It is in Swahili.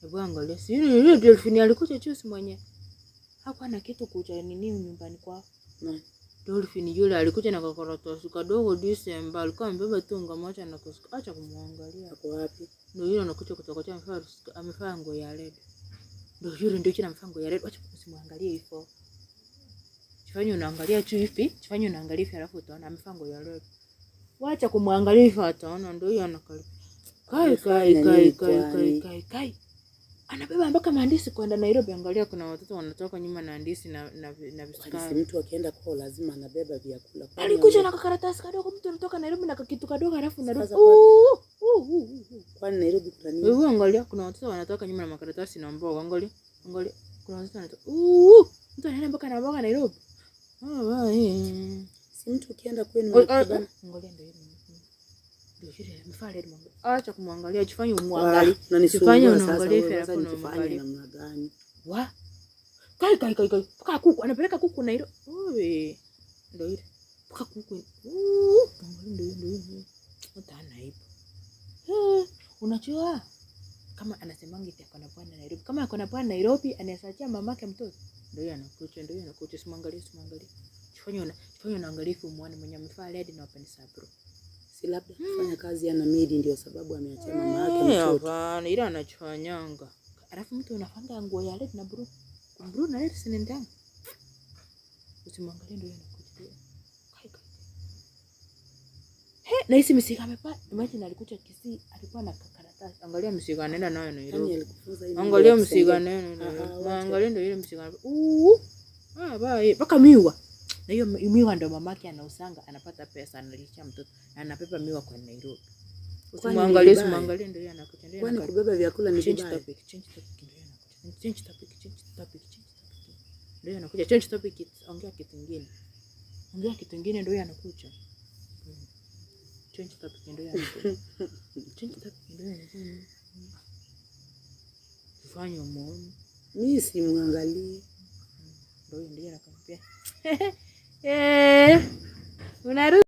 Hebu angalia. Si yule Delphine alikuja juzi mwenye. Hakuwa na kitu kuja nini nyumbani kwao. Delphine yule alikuja na kakaratasi kadogo December, alikuwa amebeba tu unga moja na acha kumwangalia. Hapo wapi? Ndio yule anakuja kutoka amevaa nguo ya red. Ndio yule ndio kina amevaa nguo ya red. Acha usimwangalie hivyo. Chifanye unaangalia tu hivi, chifanye unaangalia hivi alafu utaona amevaa nguo ya red. Wacha kumwangalia hivyo ataona ndio yeye anakaribia. Kai. Anabeba mpaka maandisi kwenda Nairobi. Angalia kuna watoto wanatoka nyuma na andisi na bisukari. Mtu akienda kwao lazima anabeba vyakula. Alikuja na karatasi kadogo, mtu anatoka Nairobi na kitu kadogo alafu narudi. Kwani Nairobi kuna nini? Wewe angalia kuna watoto wanatoka nyuma na makaratasi na mboga. Angalia. Kuna watoto wanatoka. Mtu anaenda mpaka na mboga Nairobi. Si mtu ukienda kwenu angalia ndio mfale mwangu. Acha kumwangalia, jifanye umwangalie. Jifanye unaangalia hivi alafu unaangalia namna gani? Kai. Paka kuku anapeleka kuku na hilo. Ndio ile. Paka kuku. Ndio. Mtana hipo. Unajua kama anasemangi eti akona bwana Nairobi. Kama akona bwana Nairobi anasacha mamake mtoto. Ndio anakuja simwangalie. Jifanye unaangalia hivi muone mwenye amefaa red na open sabro. Si labda kufanya kazi ana midi ndio sababu ameachia mama yake mtoto. Hapana, ila anachonyanga. Alafu mtu unafanga nguo ya red na blue. Blue na red sinendana. Usimwangalie ndio anakuja. Kai. Na hisi msika amepata. Imagine alikuja Kisii, alikuwa na karatasi. Angalia msika anaenda nayo Nairobi. Angalia msika neno. Angalia ndio ile msika. Bye. Paka miwa. Na hiyo miwa ndio mamake anausanga, anapata pesa, analisha mtoto na anapepa miwa kwa Nairobi. Usimwangalie ndio anakuja. Kwani kubeba vyakula ni vibaya? Change topic. Ndio anakuja. Change topic, ongea kitu kingine ndio anakuja. Change topic ndio anakuja. Fanya muone. Mimi simwangalie. Ndio anakuja. Unarudi